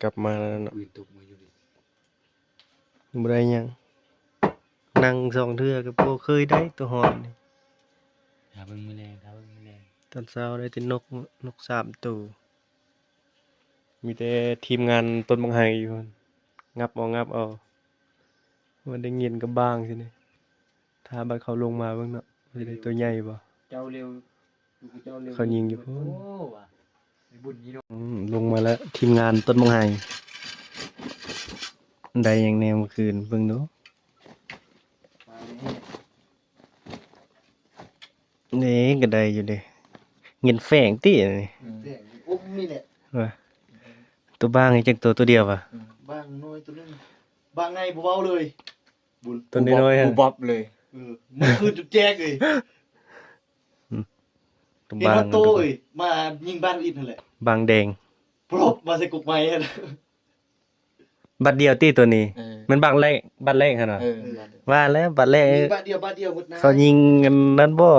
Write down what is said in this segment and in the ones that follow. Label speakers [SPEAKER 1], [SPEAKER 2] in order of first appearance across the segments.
[SPEAKER 1] กลับมาแล้วเนาะ
[SPEAKER 2] ปืนตกมาอยู่ดิ
[SPEAKER 1] บ่ได้หยังนั่งสองเทื่อก็บ่เคยได้ตัวหอนนี่
[SPEAKER 2] หาเบิ่งแมลงหาเบิ่งแมลง
[SPEAKER 1] ตอนเช้าได้แต่นก3ตัวมีแต่ทีมงานต้นบังไห้อยู่พุ่นงับเอามันได้เงินกับบ้างซินี่ถ้าบัดเขาลงมาเบิ่งเนาะมันสิได้ตัวใหญ่บ่
[SPEAKER 2] เจ้าเร็วดูเจ้าเร็ว
[SPEAKER 1] เขายิงอยู่พุ่น
[SPEAKER 2] โอ้ว่ะไอ้บุญนี่เนาะ
[SPEAKER 1] ลงมาแล้วทีมงานต้นบังไห้ได้หยังแนวเมื่อคืนเบิ่งดู
[SPEAKER 2] มาเนี่ย
[SPEAKER 1] นี่ก็ได้อยู่เด้เงินแฝงตินี่
[SPEAKER 3] แต่อุ้มนี่แหละ
[SPEAKER 1] ว่าตัวบ้างให้จักตัวเดียวว่ะ
[SPEAKER 3] บางน้อยตัวนึงบางไงบ่เว้าเลยบุญ
[SPEAKER 1] ตัวน้อยๆฮะ
[SPEAKER 2] บูบ๊อบเลย
[SPEAKER 3] มันคือจุดแจกเลย
[SPEAKER 1] ตัว
[SPEAKER 3] เห็น
[SPEAKER 1] บ้าง
[SPEAKER 3] ว่าโตเอ้ยมายิงบ้านอิดนั่นแหละ
[SPEAKER 1] บางแดง
[SPEAKER 3] ปรบมาใส่กุกไม้หั่น
[SPEAKER 1] บัตรเดียวติตัวนี้
[SPEAKER 2] เออ
[SPEAKER 1] มันบัตรแรกหั่นน่ะ
[SPEAKER 2] เออ
[SPEAKER 1] ว่าแล้วบัตรแรก
[SPEAKER 3] มีบ้านเดียวหมดนะ
[SPEAKER 1] เขายิงกันนั้นบ่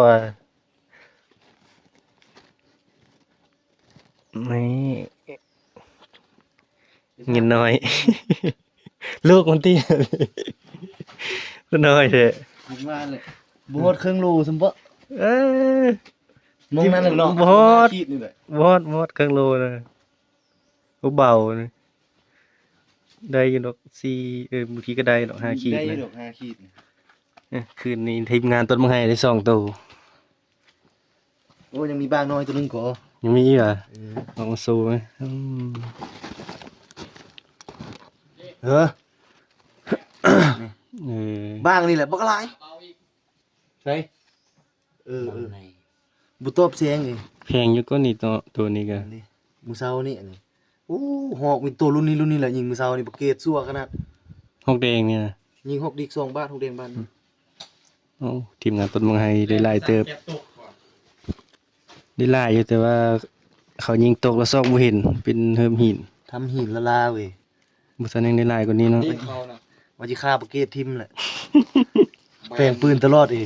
[SPEAKER 1] นี่เงินน้อย ลูกมันติตัวน้อยเด้อ
[SPEAKER 3] บุกมาเลยบ่ฮอดครึ่งโลซั่นบ่
[SPEAKER 1] เอ้ย
[SPEAKER 3] มองนั่นน่ะเนาะ
[SPEAKER 1] บ่ฮอด
[SPEAKER 3] ขีดนี่แหละ
[SPEAKER 1] หมดครึ่งโลนะเบาๆนะได้อยู่ดอก4เมื่อกี้ก็ได้ดอก5ขีด
[SPEAKER 3] ได้
[SPEAKER 1] นะ
[SPEAKER 3] ดอก5ขีดนี่
[SPEAKER 1] คืนนี้ทีมงานต้นมังไห้ได้2ตัว
[SPEAKER 3] โอ้ยังมีบางน้อยตัวนึงก็
[SPEAKER 1] ยังมีอีกเหรอลองมาสู้ไหม
[SPEAKER 3] เออ
[SPEAKER 1] เออ
[SPEAKER 3] บ้างนี่แหละบ่กหลายใช่เออ
[SPEAKER 2] บังใน
[SPEAKER 3] บ่ตอบเสียงนี่
[SPEAKER 1] แพงอยู่ก็นี่ตัวนี้ก็
[SPEAKER 3] อันนี้มื้อเช้านี่อันนี้โอ้หอกมีตัวรุ่นนี้แหละยิงมื้อเช้านี่บ่เกตซั่วขนาด
[SPEAKER 1] หกแดงเนี่ยนะ
[SPEAKER 3] ยิง6ดิก2บาท6เด้งบาท
[SPEAKER 1] เอ้าทีมงานต้นมังไห้ได้หลายเติบได้หลายอยู่แต่ว่า เขายิงตกแล้วซอกบ่เห็นเป็นเฮิมหิน
[SPEAKER 3] ทำหินละลาเว้ย
[SPEAKER 1] บ่ซันยังได้หลายกว่านี้เนาะ
[SPEAKER 2] เขาน่ะ
[SPEAKER 3] ว่าสิฆ่าบ่เกตทิมแหละแปลงปืนตลอดอี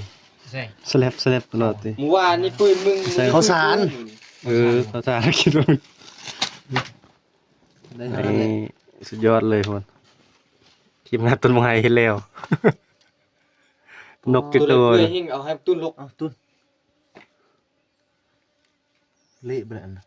[SPEAKER 2] ใช่
[SPEAKER 1] สแลปตลอดติ
[SPEAKER 2] เมื่อวานนี่ปืนมึง
[SPEAKER 3] ข้าวสาร
[SPEAKER 1] เขาจะคิดว่า
[SPEAKER 3] ได้เท่านั้นแหละ
[SPEAKER 1] นี่สุดยอดเลยคนทีมงานต้นมังไห้เห็นแล้ว นกจักตัว
[SPEAKER 2] เพื่อหิ้งเอาให้ตุ้นลก
[SPEAKER 3] เอาตุ้นเละไปแล้วอันน่ะ